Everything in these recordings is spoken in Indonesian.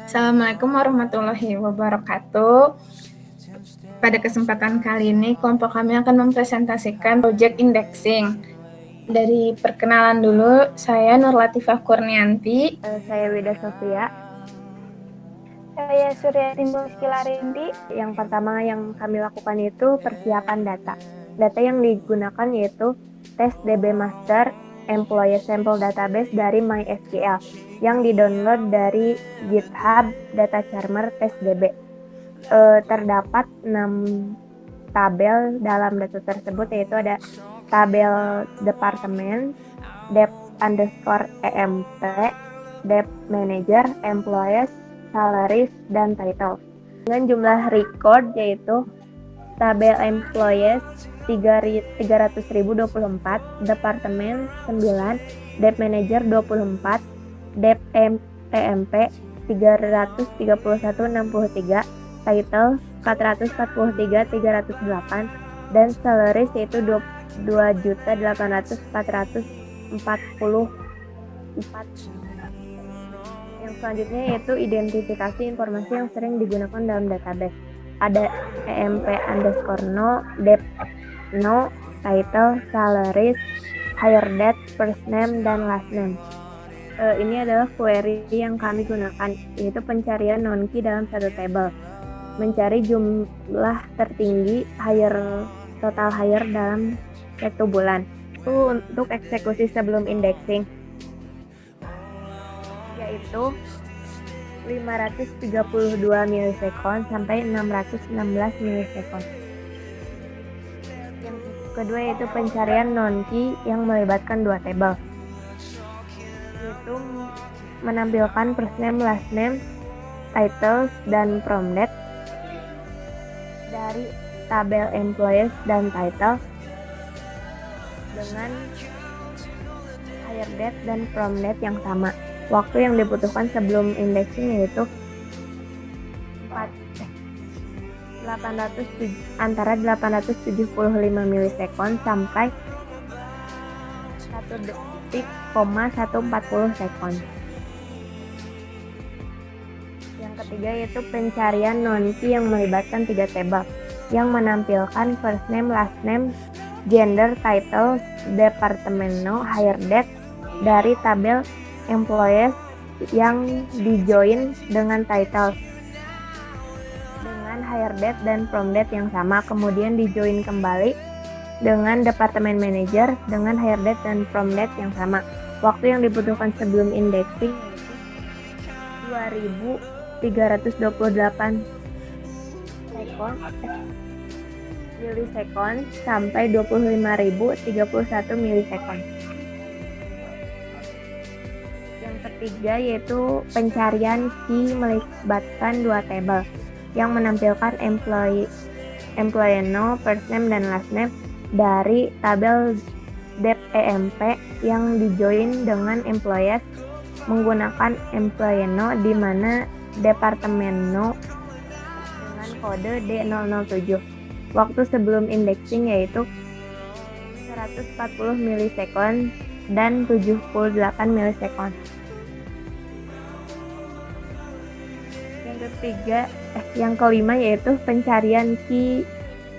Assalamualaikum warahmatullahi wabarakatuh. Pada kesempatan kali ini, kelompok kami akan mempresentasikan project indexing. Dari perkenalan dulu, saya Nur Latifah Kurnianti. Saya Wida Sofia. Saya Surya Timbul Skilarinti. Yang pertama yang kami lakukan itu persiapan data. Data yang digunakan yaitu tes DB Master Employee Sample Database dari MySQL yang didownload dari GitHub Data Charmer Test DB. Terdapat 6 tabel dalam data tersebut, yaitu ada tabel departemen, dep_emp, dep manager, employees, salaries, dan title. Dengan jumlah record yaitu tabel employees 300.024, departemen 9, dep manager 24, dep emp 331.63, title 443.308, dan salaries yaitu 2.800.444. Yang selanjutnya yaitu identifikasi informasi yang sering digunakan dalam database. Ada emp_no, dep no, title, salaries, hire date, first name, dan last name. Ini adalah query yang kami gunakan, yaitu pencarian non-key dalam satu table. Mencari jumlah tertinggi total hire dalam satu bulan. Itu untuk eksekusi sebelum indexing, yaitu 532 milisekund sampai 616 milisekund. Yang kedua yaitu pencarian non-key yang melibatkan dua table, yaitu menampilkan first name, last name, titles, dan from date dari tabel employees dan title dengan hire date dan from date yang sama. Waktu yang dibutuhkan sebelum indexing yaitu antara 875 milisekund sampai 1 detik, 140 sekund. Yang ketiga yaitu pencarian non-key yang melibatkan 3 table yang menampilkan first name, last name, gender, title, departamento, hire date dari tabel employees yang dijoin dengan title dengan hire date dan from date yang sama, kemudian dijoin kembali dengan departemen manager dengan hire date dan from date yang sama. Waktu yang dibutuhkan sebelum indexing 2.328 milisekund sampai 25.031 milisekund. Yang ketiga yaitu pencarian key melibatkan dua table yang menampilkan employee no, first name, dan last name dari tabel dep_emp yang dijoin dengan employees menggunakan employee no, di mana departemen no dengan kode D007. Waktu sebelum indexing yaitu 140 milisekund dan 78 milisekund. Yang kelima yaitu pencarian key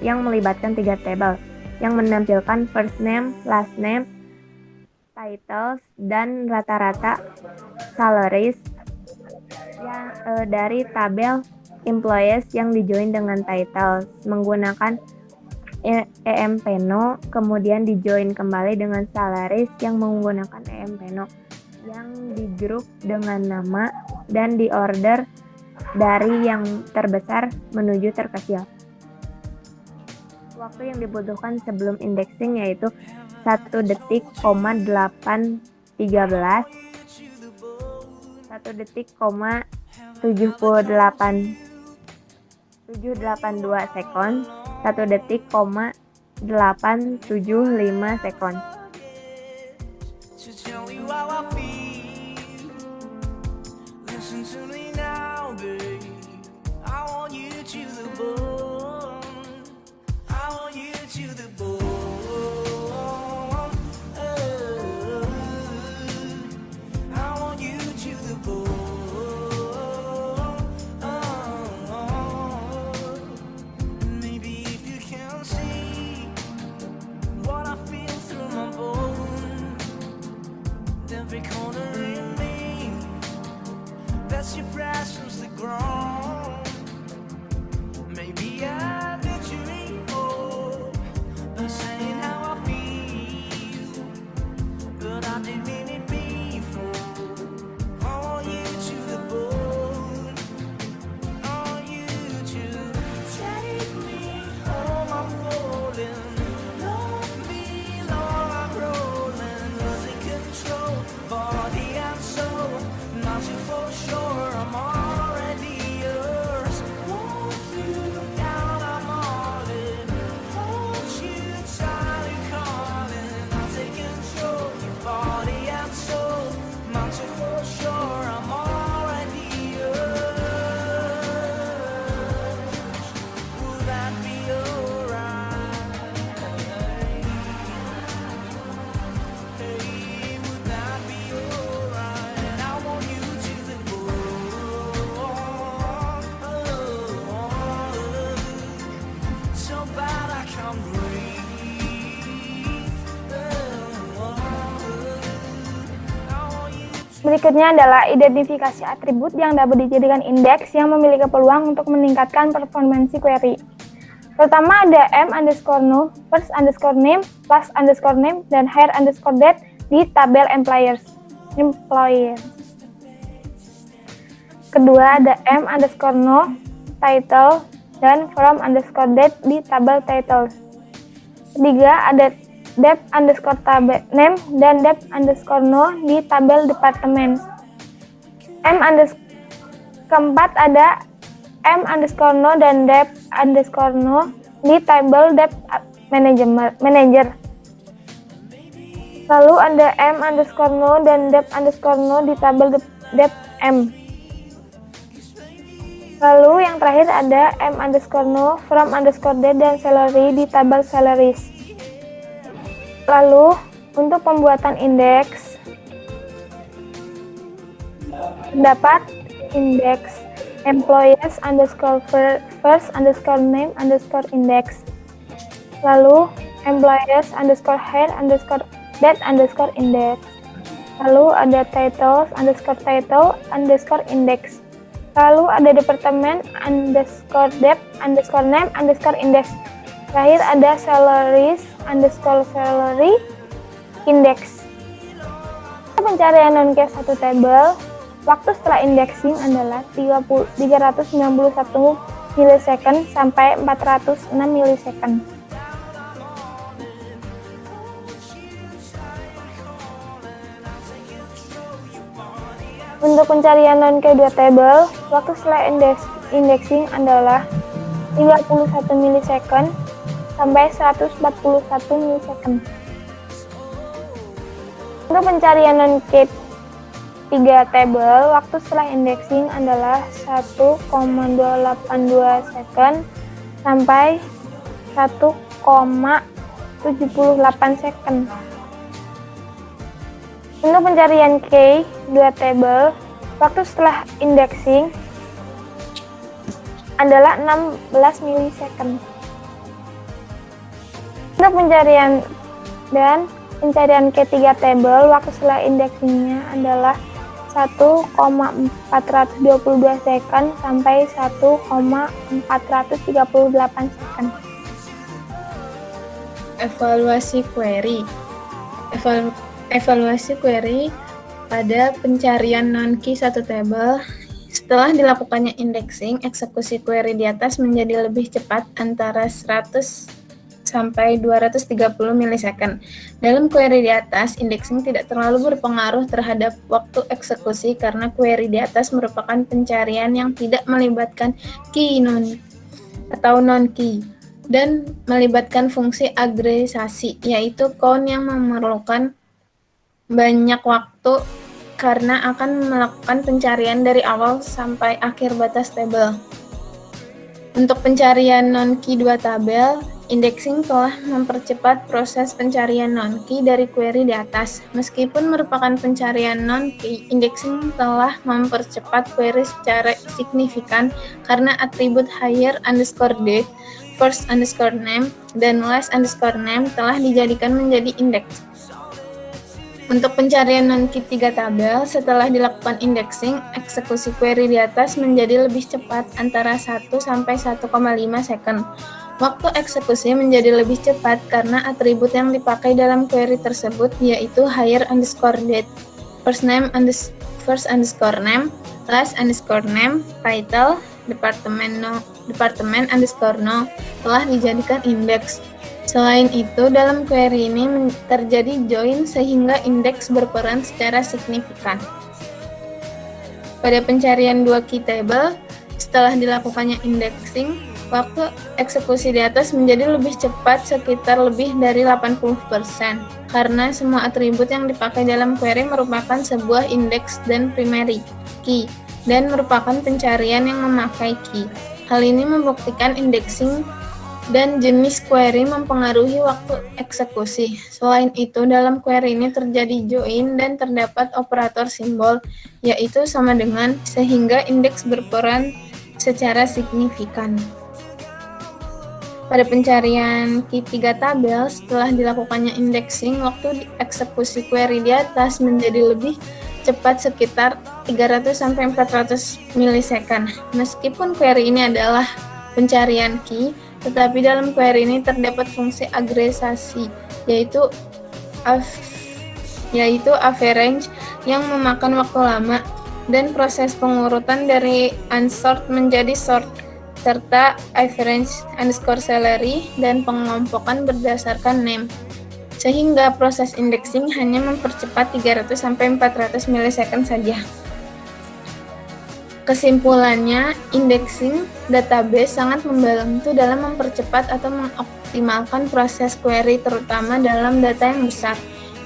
yang melibatkan 3 table yang menampilkan first name, last name, titles, dan rata-rata salaries yang dari tabel employees yang dijoin dengan titles menggunakan empno, kemudian dijoin kembali dengan salaries yang menggunakan empno, yang digrup dengan nama dan diorder dari yang terbesar menuju terkecil. Waktu yang dibutuhkan sebelum indexing yaitu 1 detik, 813, 1 detik, 782 sekund, 1 detik, 875 sekund. Guess your price was the ground. Maybe I did you hope by saying how I feel, but I didn't mean it before. Oh, you to the bone. Oh, you to take me home. I'm falling. Love me, Lord, I'm rolling, losing control, body and soul. Not you for sure, I'm already yours. Won't you down, I'm all in. Hold you tight and calling. I'll take control, your body and soul. Not you for sure, I'm already yours. Would that be alright? Hey, would that be alright? I want you to the bone, so bad I can't breathe. I want you. Berikutnya adalah identifikasi atribut yang dapat dijadikan indeks yang memiliki peluang untuk meningkatkan performansi query. Pertama ada m_no, first_name, last_name, dan hire_date di tabel employer. Kedua ada m_no, title, dan from_date di tabel title. Ketiga ada dep_name dan dep_no di tabel departemen. Keempat ada m_no dan dep_no di tabel dep manager. Lalu ada m_no dan dep_no di tabel dep m. Lalu yang terakhir ada m_no, from_date dan salary di tabel salaries. Lalu untuk pembuatan indeks dapat indeks employees_first_name_index. Lalu employees_hire_date_index. Lalu ada titles_title_index. Lalu ada department_dep_name_index. Terakhir ada salaries_salary index. Pencarian non-cache satu tabel, waktu setelah indexing adalah 391 milisecond sampai 406 milisecond. Untuk pencarian non-cache dua tabel, waktu setelah indexing adalah 31 milisecond sampai 141 milisecond. Untuk pencarian non-cache 3 tabel, waktu setelah indexing adalah 1,282 second sampai 1,78 second. Untuk pencarian key 2 tabel, waktu setelah indexing adalah 16 milisecond. Untuk pencarian K3 tabel, waktu setelah indexingnya adalah 1,422 second sampai 1,438 second. Evaluasi query. Evaluasi query pada pencarian non-key satu tabel. Setelah dilakukannya indexing, eksekusi query di atas menjadi lebih cepat antara 100 sampai 230 milisecond. Dalam query di atas, indexing tidak terlalu berpengaruh terhadap waktu eksekusi karena query di atas merupakan pencarian yang tidak melibatkan key non-key dan melibatkan fungsi agregasi, yaitu count yang memerlukan banyak waktu karena akan melakukan pencarian dari awal sampai akhir batas tabel. Untuk pencarian non-key 2 tabel, indexing telah mempercepat proses pencarian non-key dari query di atas. Meskipun merupakan pencarian non-key, indexing telah mempercepat query secara signifikan karena atribut hire_date, first_name, dan last_name telah dijadikan menjadi indeks. Untuk pencarian non-key 3 tabel, setelah dilakukan indexing, eksekusi query di atas menjadi lebih cepat antara 1 sampai 1,5 second. Waktu eksekusi menjadi lebih cepat karena atribut yang dipakai dalam query tersebut yaitu hire_date, first underscore name, last underscore name, title, department underscore no telah dijadikan indeks. Selain itu, dalam query ini terjadi join sehingga indeks berperan secara signifikan. Pada pencarian 2 key table, setelah dilakukannya indexing, waktu eksekusi di atas menjadi lebih cepat sekitar lebih dari 80% karena semua atribut yang dipakai dalam query merupakan sebuah indeks dan primary key dan merupakan pencarian yang memakai key. Hal ini membuktikan indexing dan jenis query mempengaruhi waktu eksekusi. Selain itu, dalam query ini terjadi join dan terdapat operator simbol, yaitu sama dengan, sehingga indeks berperan secara signifikan. Pada pencarian key 3 tabel, setelah dilakukannya indexing, waktu eksekusi query di atas menjadi lebih cepat sekitar 300-400 milisecond. Meskipun query ini adalah pencarian key, tetapi dalam query ini terdapat fungsi agregasi, yaitu average yang memakan waktu lama, dan proses pengurutan dari unsort menjadi sort, serta average underscore salary dan pengelompokan berdasarkan name. Sehingga proses indexing hanya mempercepat 300-400 milisecond saja. Kesimpulannya, indexing database sangat membantu dalam mempercepat atau mengoptimalkan proses query terutama dalam data yang besar.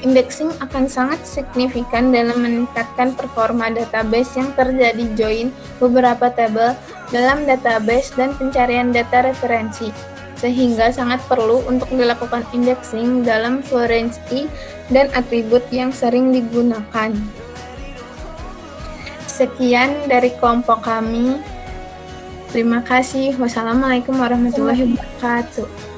Indexing akan sangat signifikan dalam meningkatkan performa database yang terjadi join beberapa tabel dalam database dan pencarian data referensi, sehingga sangat perlu untuk dilakukan indexing dalam foreign key dan atribut yang sering digunakan. Sekian dari kelompok kami. Terima kasih. Wassalamualaikum warahmatullahi wabarakatuh.